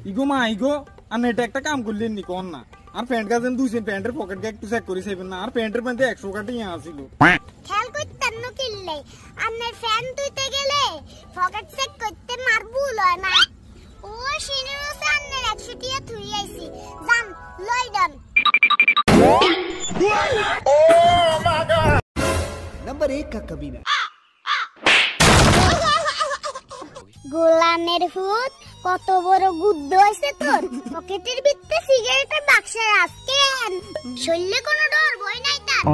ego মা ego আর এটা একটা কাম করলেন নি কোন না আর প্যান্ট গাছেন দুইছেন প্যান্টের পকেটকে একটু চেক করে চাইবেন না আর প্যান্টের মধ্যে 100 টাকা ইয়া আছিল খেয়াল করতেন না কিনলে আপনার ফ্যান তুইতে গেলে পকেট চেক করতে মার ভুল হয় না ও সিনিয়র আপনার 100 টাকা থুই আইছি জান লই দেন ओ माय गॉड नंबर 1 का कमीना গোলানের ফুট কত বড় গুদ্দ হইছে তোর পকেটের ভিতরে সিগারেটের বাক্স রাখেন শরীরে কোনো ডর ভয় নাই তার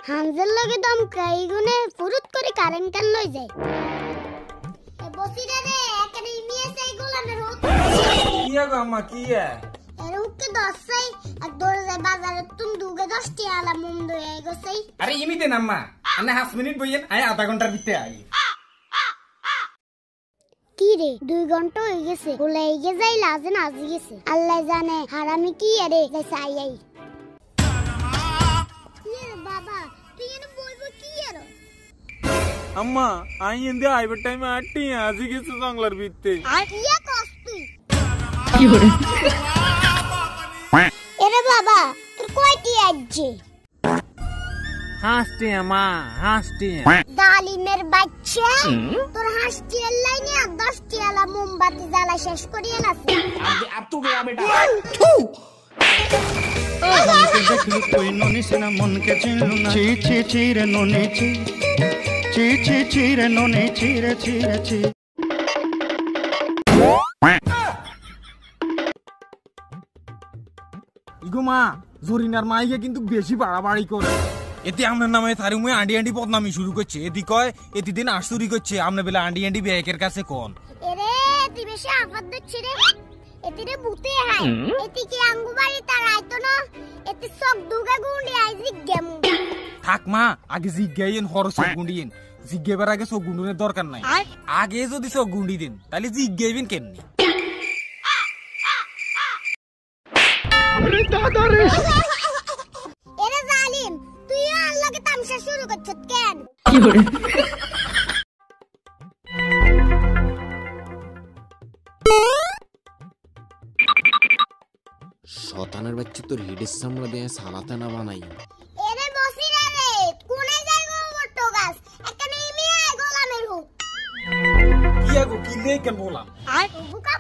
হামজের লগে দম কাই গুনে ফুরুত করে কারেন্ট কান লই যায় এ বসিরে রে এখানে ইমিয়ে চাই গোলানের ফুট কি গো আম্মা কি এর উকে দছাই আর দৌড়ে যায় বাজারে তুম দুগে 10 টি আলা মুম দয়ে গছাই আরে ইমিতে আম্মা আন্না 5 মিনিট বইয়েন আয় আধা ঘন্টার ভিতরে আই কি রে 2 ঘন্টা হয়ে গেছে বলে এগে যাই লাজে নাজি গেছে আল্লাহ জানে হারামি কি আরে যাই আই কি রে বাবা তুই এনে বলবো কি এর আম্মা আই ইন্দে আইবার টাইমে আটটি আজি গেছে জঙ্গলার ভিতরে ইয়া কস তুই কি হরে এরে বাবা তোর কয়টি আইছে হাসতে মা হাসতে ডালিমের বাচ্চা তোর হাসটি লাইনে 10 টি আলা মোমবাতি জ্বালা শেষ করিয়ে লাছে अब तू गया बेटा कोई नोनी से ना मन के चिल्लू ना ची ची ची रे नोनी ची ची ची ची रे नोनी ची रे ची रे ची ইগো মা জরিনার মাইকে কিন্তু বেশি বাড়াবাড়ি করে এতে আমনের নামে থারি মুই আন্ডি আন্ডি বদনামি শুরু করছে এদি কয় এতি দিন আশুরি করছে আমনে বেলা আন্ডি আন্ডি বেকের কাছে কোন এরে তুই বেশি আফাত দিচ্ছিস রে এতিরে ভূতে হাই এতি কি আঙ্গু বাড়ি তার আইতো না এতি সব দুগা গুন্ডি আই জিজ্ঞেম থাক মা আগে জিজ্ঞাইন হরস গুন্ডিয়েন জিজ্ঞেবার আগে সব গুন্ডনের দরকার নাই আগে যদি সব গুন্ডি দেন তাহলে জিজ্ঞাইবেন কেমনি अरे दादा रे এরে জালিম তুই আল্লাহকে তামসা শুরু করছিস কেন কি হরে শতানের বাচ্চা তোর হিডের সামনে দিয়ে সালাতে না বানাই এরে বসিরে রে কোনে যাই গো মোটো গাছ এখানে ইমি আই গোলামের হু কি আগো কি লে কেন বললাম বুকা